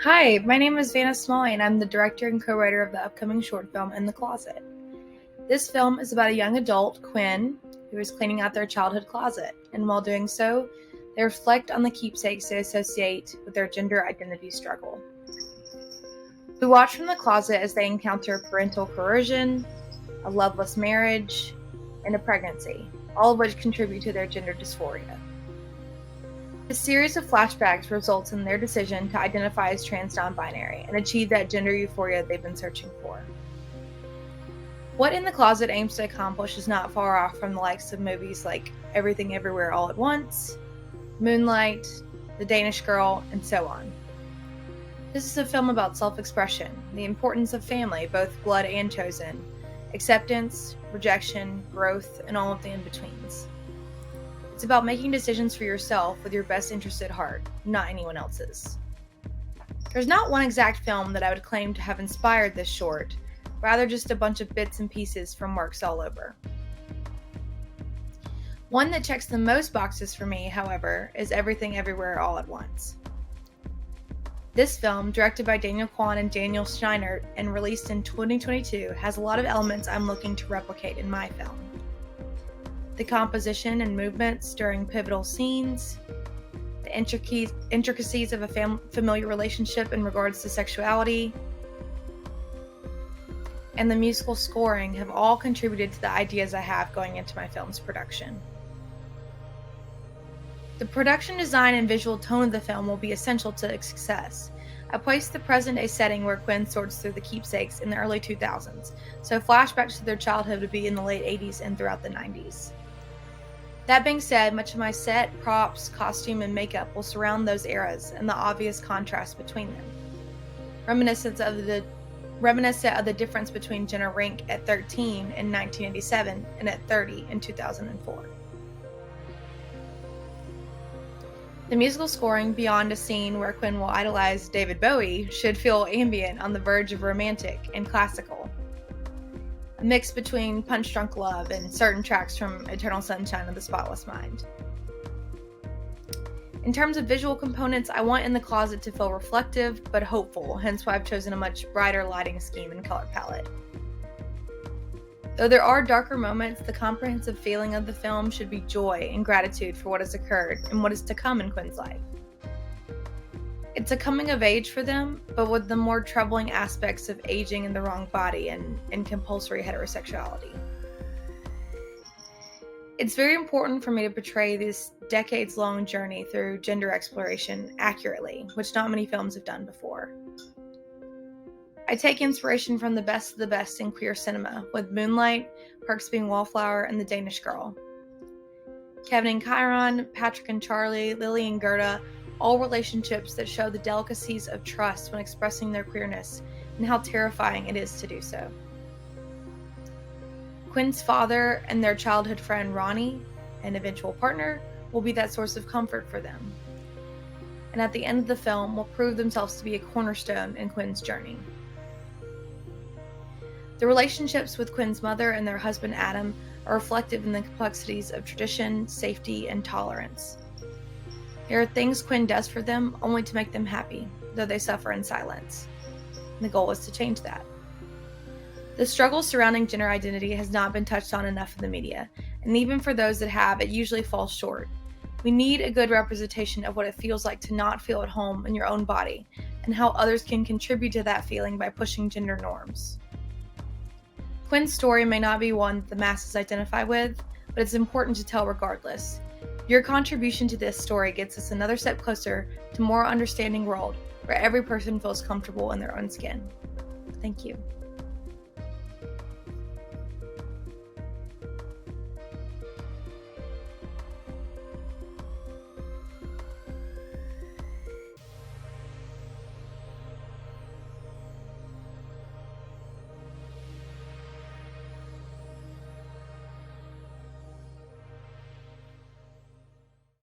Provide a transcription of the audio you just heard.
Hi, my name is Vanna Smalley, and I'm the director and co-writer of the upcoming short film In the Closet. This film is about a young adult, Quinn, who is cleaning out their childhood closet, and while doing so, they reflect on the keepsakes they associate with their gender identity struggle. We watch from the closet as they encounter parental coercion, a loveless marriage, and a pregnancy, all of which contribute to their gender dysphoria. A series of flashbacks results in their decision to identify as trans nonbinary and achieve that gender euphoria they've been searching for. What In the Closet aims to accomplish is not far off from the likes of movies like Everything Everywhere All at Once, Moonlight, The Danish Girl, and so on. This is a film about self-expression, the importance of family, both blood and chosen, acceptance, rejection, growth, and all of the in-betweens. It's about making decisions for yourself with your best interest at heart, not anyone else's. There's not one exact film that I would claim to have inspired this short, rather just a bunch of bits and pieces from works all over. One that checks the most boxes for me, however, is Everything Everywhere All at Once. This film, directed by Daniel Quinn and Daniel Scheinert and released in 2022, has a lot of elements I'm looking to replicate in my film. The composition and movements during pivotal scenes, the intricacies of a familiar relationship in regards to sexuality, and the musical scoring have all contributed to the ideas I have going into my film's production. The production design and visual tone of the film will be essential to its success. I placed the present-day setting where Quinn sorts through the keepsakes in the early 2000s, so flashbacks to their childhood would be in the late 80s and throughout the 90s. That being said, much of my set, props, costume, and makeup will surround those eras and the obvious contrast between them. Reminiscent of the difference between Jenna Rink at 13 in 1987 and at 30 in 2004. The musical scoring beyond a scene where Quinn will idolize David Bowie should feel ambient, on the verge of romantic and classical. A mix between Punch Drunk Love and certain tracks from Eternal Sunshine of the Spotless Mind. In terms of visual components, I want In the Closet to feel reflective but hopeful, hence why I've chosen a much brighter lighting scheme and color palette. Though there are darker moments, the comprehensive feeling of the film should be joy and gratitude for what has occurred and what is to come in Quinn's life. It's a coming of age for them, but with the more troubling aspects of aging in the wrong body and compulsory heterosexuality. It's very important for me to portray this decades-long journey through gender exploration accurately, which not many films have done before. I take inspiration from the best of the best in queer cinema, with Moonlight, Perks Being Wallflower, and The Danish Girl. Kevin and Chiron, Patrick and Charlie, Lily and Gerda, all relationships that show the delicacies of trust when expressing their queerness and how terrifying it is to do so. Quinn's father and their childhood friend Ronnie, an eventual partner, will be that source of comfort for them. And at the end of the film will prove themselves to be a cornerstone in Quinn's journey. The relationships with Quinn's mother and their husband Adam are reflective in the complexities of tradition, safety, and tolerance. There are things Quinn does for them only to make them happy, though they suffer in silence. And the goal is to change that. The struggle surrounding gender identity has not been touched on enough in the media, and even for those that have, it usually falls short. We need a good representation of what it feels like to not feel at home in your own body, and how others can contribute to that feeling by pushing gender norms. Quinn's story may not be one that the masses identify with, but it's important to tell regardless. Your contribution to this story gets us another step closer to a more understanding world where every person feels comfortable in their own skin. Thank you.